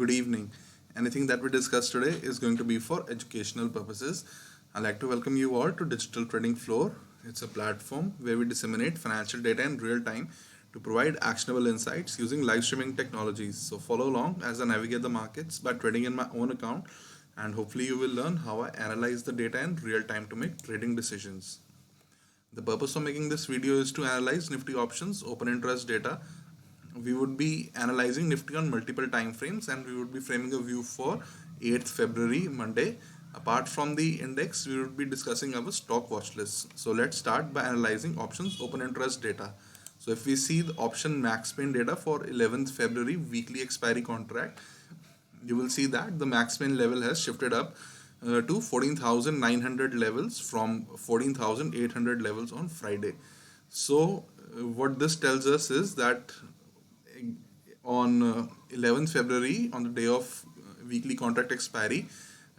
good evening. Anything that we discuss today is going to be for educational purposes. I'd like to welcome you all to Digital Trading Floor. It's a platform where we disseminate financial data in real time to provide actionable insights using live streaming technologies. So follow along as I navigate the markets by trading in my own account, and hopefully you will learn how I analyze the data in real time to make trading decisions. The purpose of making this video is to analyze Nifty options, open interest data. We would be analyzing Nifty on multiple time frames, and we would be framing a view for 8th February, Monday. Apart from the index, we would be discussing our stock watch list. So let's start by analyzing options open interest data. So if we see the option max pain data for 11th February weekly expiry contract, you will see that the max pain level has shifted up to 14,900 levels from 14,800 levels on Friday. So what this tells us is that on 11th February, on the day of weekly contract expiry,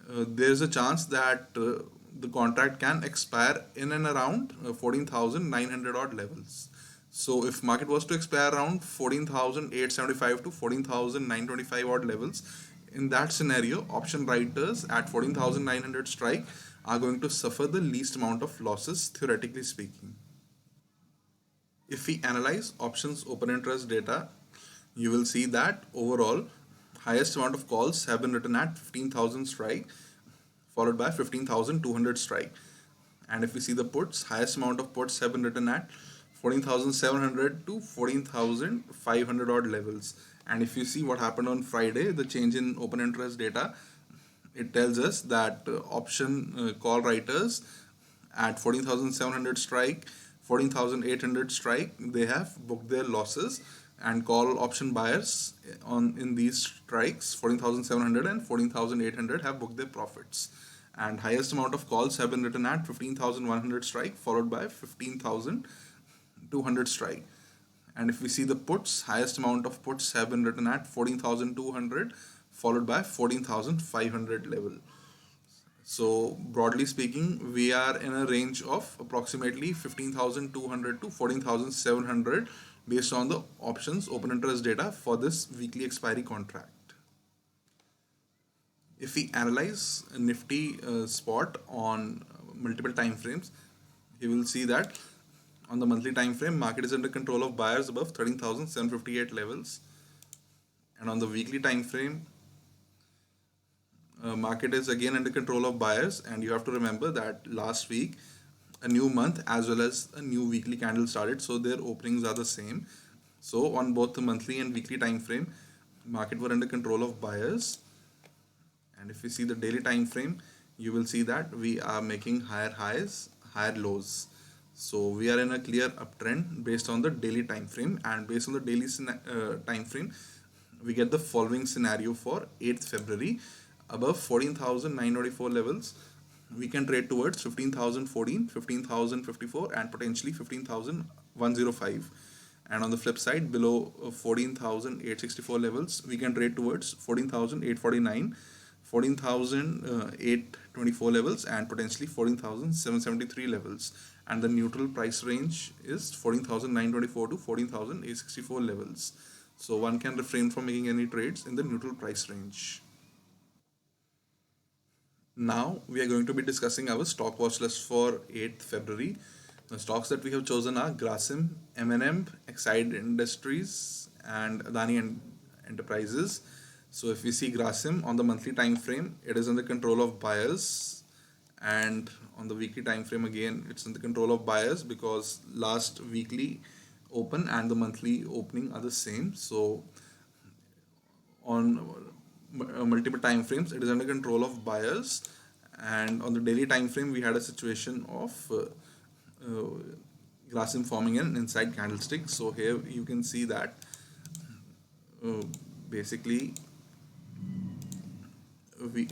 there's a chance that the contract can expire in and around 14,900 odd levels. So if market was to expire around 14,875 to 14,925 odd levels, in that scenario, option writers at 14,900 strike are going to suffer the least amount of losses, theoretically speaking. If we analyze options open interest data, you will see that overall highest amount of calls have been written at 15,000 strike, followed by 15,200 strike. And if we see the puts, highest amount of puts have been written at 14,700 to 14,500 odd levels. And if you see what happened on Friday, the change in open interest data, it tells us that option call writers at 14,700 strike, 14,800 strike, they have booked their losses, and call option buyers on in these strikes 14,700 and 14,800 have booked their profits. And highest amount of calls have been written at 15,100 strike, followed by 15,200 strike. And if we see the puts, highest amount of puts have been written at 14,200, followed by 14,500 level. So broadly speaking, we are in a range of approximately 15,200 to 14,700 based on the options open interest data for this weekly expiry contract. If we analyze a Nifty spot on multiple time frames, you will see that on the monthly time frame, market is under control of buyers above 13,758 levels, and on the weekly time frame, market is again under control of buyers. And you have to remember that last week a new month as well as a new weekly candle started, so their openings are the same. So on both the monthly and weekly time frame, market were under control of buyers. And if we see the daily time frame, you will see that we are making higher highs, higher lows. So we are in a clear uptrend based on the daily time frame, and based on the daily time frame, we get the following scenario for 8th February. Above 14,994 levels, we can trade towards 15,014, 15,054, and potentially 15,105. And on the flip side, below 14,864 levels, we can trade towards 14,849, 14,824 levels, and potentially 14,773 levels. And the neutral price range is 14,924 to 14,864 levels. So one can refrain from making any trades in the neutral price range. Now we are going to be discussing our stock watch list for 8th February. The stocks that we have chosen are Grasim, M&M, Exide Industries, and Adani Enterprises. So if we see Grasim on the monthly time frame, it is under control of buyers, and on the weekly time frame again it's in the control of buyers because last weekly open and the monthly opening are the same. So on multiple time frames, it is under control of buyers. And on the daily time frame, we had a situation of Grasim forming an inside candlestick. So here you can see that basically we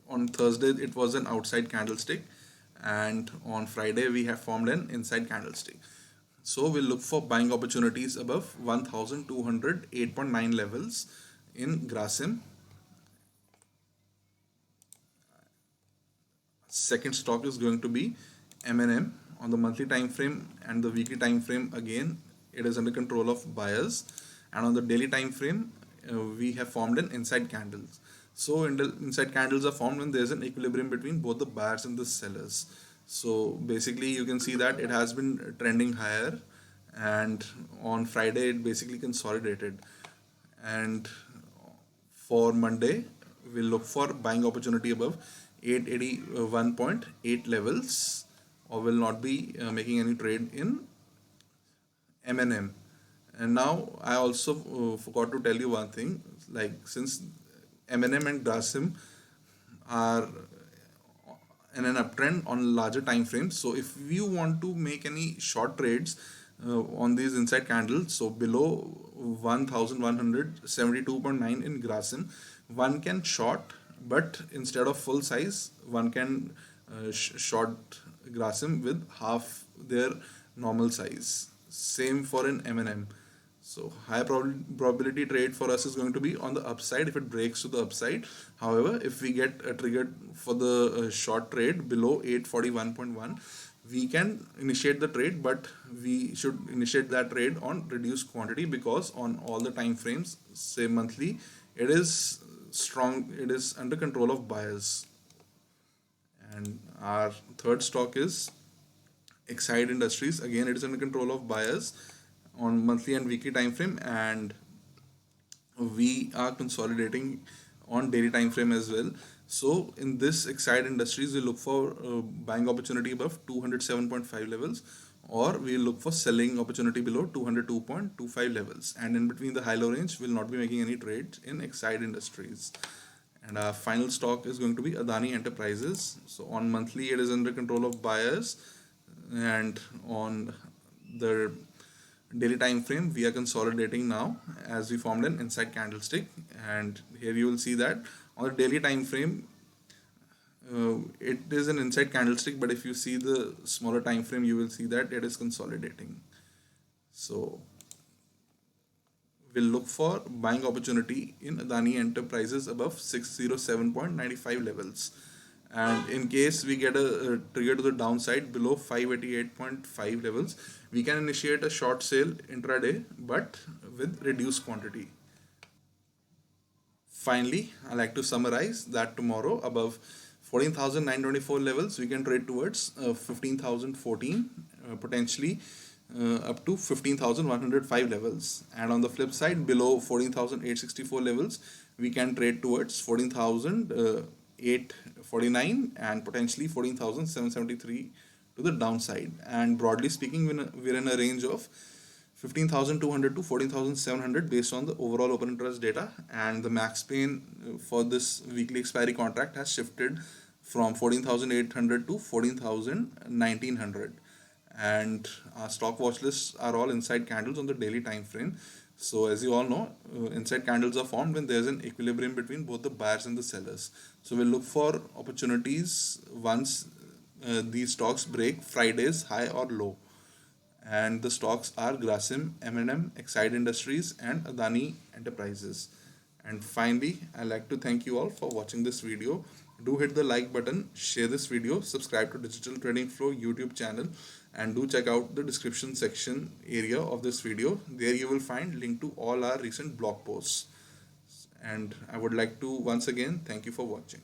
on Thursday it was an outside candlestick, and on Friday we have formed an inside candlestick. So we'll look for buying opportunities above 1,208.9 levels in Grasim. Second stock is going to be M&M on the monthly time frame and the weekly time frame. Again, it is under control of buyers, and on the daily time frame we have formed an inside candles. So inside candles are formed when there's an equilibrium between both the buyers and the sellers. So basically you can see that it has been trending higher, and on Friday it basically consolidated. And for Monday, we'll look for buying opportunity above 881.8 levels, or will not be making any trade in M&M. And now I also forgot to tell you one thing. Like, since M&M and Grasim are in an uptrend on larger time frames, so if you want to make any short trades on these inside candles, so below 1172.9 in Grasim, one can short, but instead of full size, one can short Grasim with half their normal size. Same for an M&M. So high probability trade for us is going to be on the upside if it breaks to the upside. However, if we get triggered for the short trade below 841.1, we can initiate the trade, but we should initiate that trade on reduced quantity, because on all the time frames, say monthly, it is strong, it is under control of buyers. And our third stock is Exide Industries. Again, it is under control of buyers on monthly and weekly time frame, and we are consolidating on daily time frame as well. So in this Exide Industries, we look for buying opportunity above 207.5 levels, or we look for selling opportunity below 202.25 levels, and in between the high low range, we'll not be making any trades in Exide Industries. And our final stock is going to be Adani Enterprises. So on monthly, it is under control of buyers, and on the daily time frame, we are consolidating now as we formed an inside candlestick. And here you will see that on the daily time frame, it is an inside candlestick, but if you see the smaller time frame, you will see that it is consolidating. So we'll look for buying opportunity in Adani Enterprises above 607.95 levels. And in case we get a trigger to the downside below 588.5 levels, we can initiate a short sale intraday, but with reduced quantity. Finally, I like to summarize that tomorrow above 14,924 levels, we can trade towards 15,014, potentially up to 15,105 levels. And on the flip side, below 14,864 levels, we can trade towards 14,849 and potentially 14,773 to the downside. And broadly speaking, we're in a range of 15,200 to 14,700 based on the overall open interest data, and the max pain for this weekly expiry contract has shifted from 14,800 to 14,1900. And our stock watch lists are all inside candles on the daily time frame. So as you all know, inside candles are formed when there's an equilibrium between both the buyers and the sellers. So we'll look for opportunities once these stocks break Friday's high or low. And the stocks are Grasim, M&M, Exide Industries, and Adani Enterprises. And finally, I'd like to thank you all for watching this video. Do hit the like button, share this video, subscribe to Digital Trading Flow YouTube channel, and do check out the description section area of this video. There you will find link to all our recent blog posts. And I would like to once again thank you for watching.